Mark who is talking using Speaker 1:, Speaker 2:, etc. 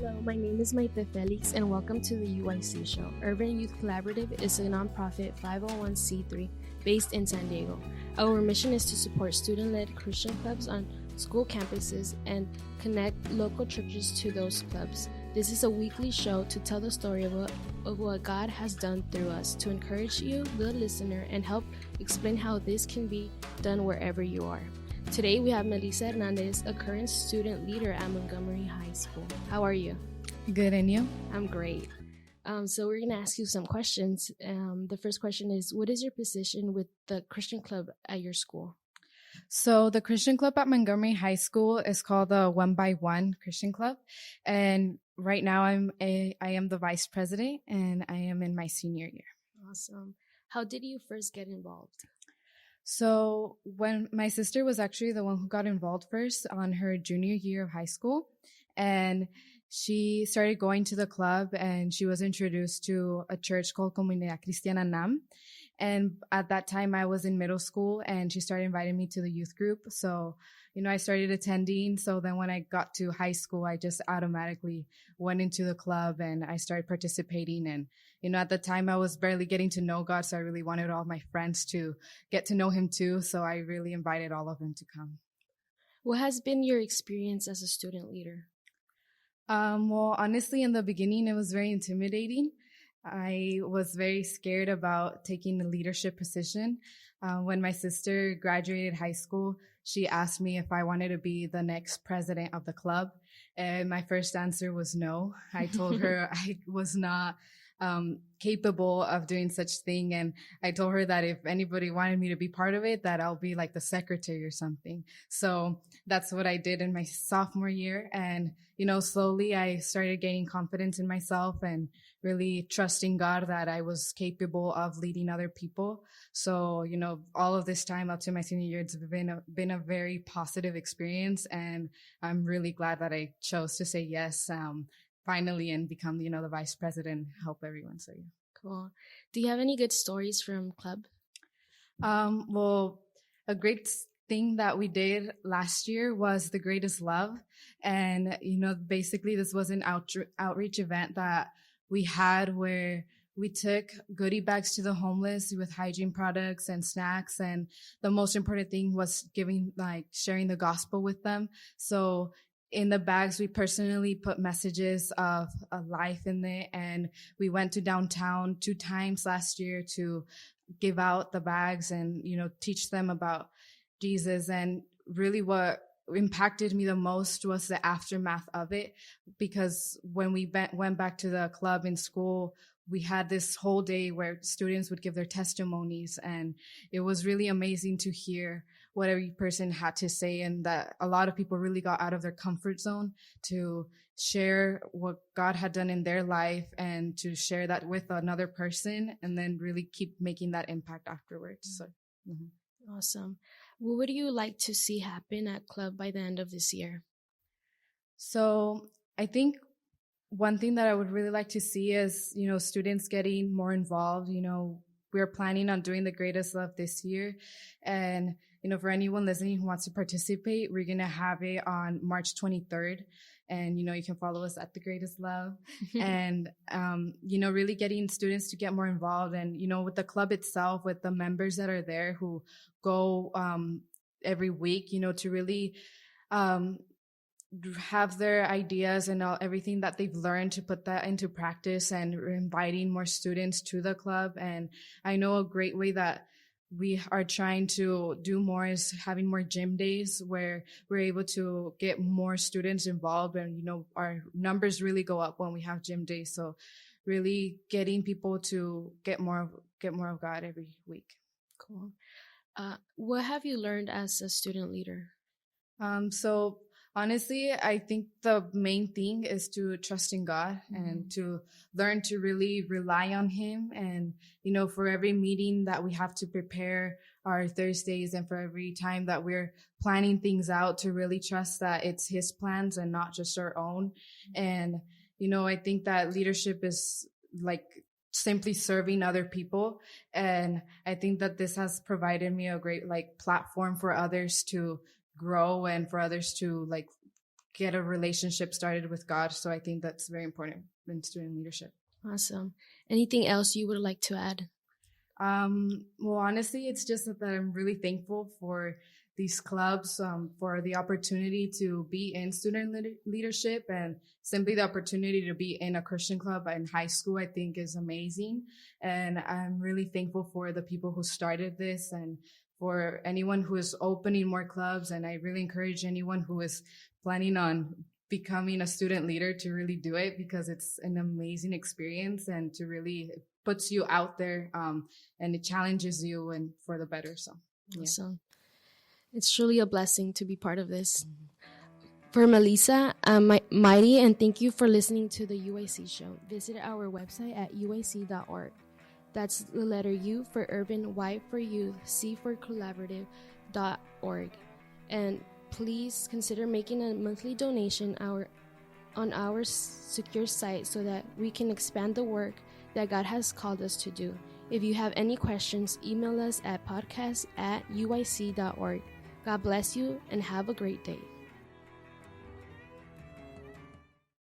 Speaker 1: Hello, my name is Mayte Felix, and welcome to the UYC Show. Urban Youth Collaborative is a nonprofit 501c3 based in San Diego. Our mission is to support student-led Christian clubs on school campuses and connect local churches to those clubs. This is a weekly show to tell the story of what God has done through us, to encourage you, the listener, and help explain how this can be done wherever you are. Today we have Melissa Hernandez, a current student leader at Montgomery High School. How are you?
Speaker 2: Good, and you?
Speaker 1: I'm great. So we're going to ask you some questions. The first question is, what is your position with the Christian club at your school?
Speaker 2: So the Christian club at Montgomery High School is called the 1x1 Christian Club. And right now I am the vice president, and I am in my senior year.
Speaker 1: Awesome. How did you first get involved?
Speaker 2: So when my sister was actually the one who got involved first on her junior year of high school, and she started going to the club, and she was introduced to a church called Comunidad Cristiana NAM. And at that time I was in middle school, and she started inviting me to the youth group. So, I started attending. So then when I got to high school, I just automatically went into the club and I started participating. And, at the time I was barely getting to know God. So I really wanted all my friends to get to know him too. So I really invited all of them to come.
Speaker 1: What has been your experience as a student leader?
Speaker 2: Well, honestly, in the beginning, it was very intimidating. I was very scared about taking the leadership position. When my sister graduated high school, she asked me if I wanted to be the next president of the club. And my first answer was no. I told her I was not capable of doing such thing. And I told her that if anybody wanted me to be part of it, that I'll be like the secretary or something. So that's what I did in my sophomore year. And, slowly I started gaining confidence in myself and really trusting God that I was capable of leading other people. So, all of this time up to my senior year, it's been a very positive experience. And I'm really glad that I chose to say yes, finally, and become, the vice president, help everyone. So, yeah.
Speaker 1: Cool. Do you have any good stories from club?
Speaker 2: Well, a great thing that we did last year was the Greatest Love. And, basically this was an outreach event that we had where we took goodie bags to the homeless with hygiene products and snacks. And the most important thing was sharing the gospel with them. So in the bags, we personally put messages of life in it. And we went to downtown 2 times last year to give out the bags and, teach them about Jesus. And really what impacted me the most was the aftermath of it, because when we went back to the club in school, we had this whole day where students would give their testimonies, and it was really amazing to hear what every person had to say, and that a lot of people really got out of their comfort zone to share what God had done in their life and to share that with another person, and then really keep making that impact afterwards. So,
Speaker 1: Awesome. What would you like to see happen at club by the end of this year?
Speaker 2: So I think one thing that I would really like to see is, students getting more involved. We're planning on doing the Greatest Love this year. And, for anyone listening who wants to participate, we're going to have it on March 23rd. And, you can follow us at The Greatest Love. And, really getting students to get more involved. And, with the club itself, with the members that are there who go every week, to really have their ideas and everything that they've learned, to put that into practice, and inviting more students to the club. And I know a great way that we are trying to do more is having more gym days where we're able to get more students involved. And, our numbers really go up when we have gym days. So really getting people to get more of God every week.
Speaker 1: Cool. What have you learned as a student leader?
Speaker 2: So honestly, I think the main thing is to trust in God and to learn to really rely on him. And, for every meeting that we have to prepare our Thursdays, and for every time that we're planning things out, to really trust that it's his plans and not just our own. And, I think that leadership is like simply serving other people. And I think that this has provided me a great platform for others to grow and for others to get a relationship started with God. So I think that's very important in student leadership.
Speaker 1: Awesome. Anything else you would like to add?
Speaker 2: Well, honestly, it's just that I'm really thankful for these clubs, for the opportunity to be in student leadership, and simply the opportunity to be in a Christian club in high school, I think is amazing. And I'm really thankful for the people who started this and for anyone who is opening more clubs. And I really encourage anyone who is planning on becoming a student leader to really do it, because it's an amazing experience and to really puts you out there, and it challenges you and for the better. So, yeah.
Speaker 1: Awesome. It's truly a blessing to be part of this. For Melissa, Mayte, and thank you for listening to the UYC Show. Visit our website at uyc.org. That's the letter U for urban, Y for youth, C for collaborative.org. And please consider making a monthly donation on our secure site so that we can expand the work that God has called us to do. If you have any questions, email us at podcast@uyc.org. God bless you and have a great day.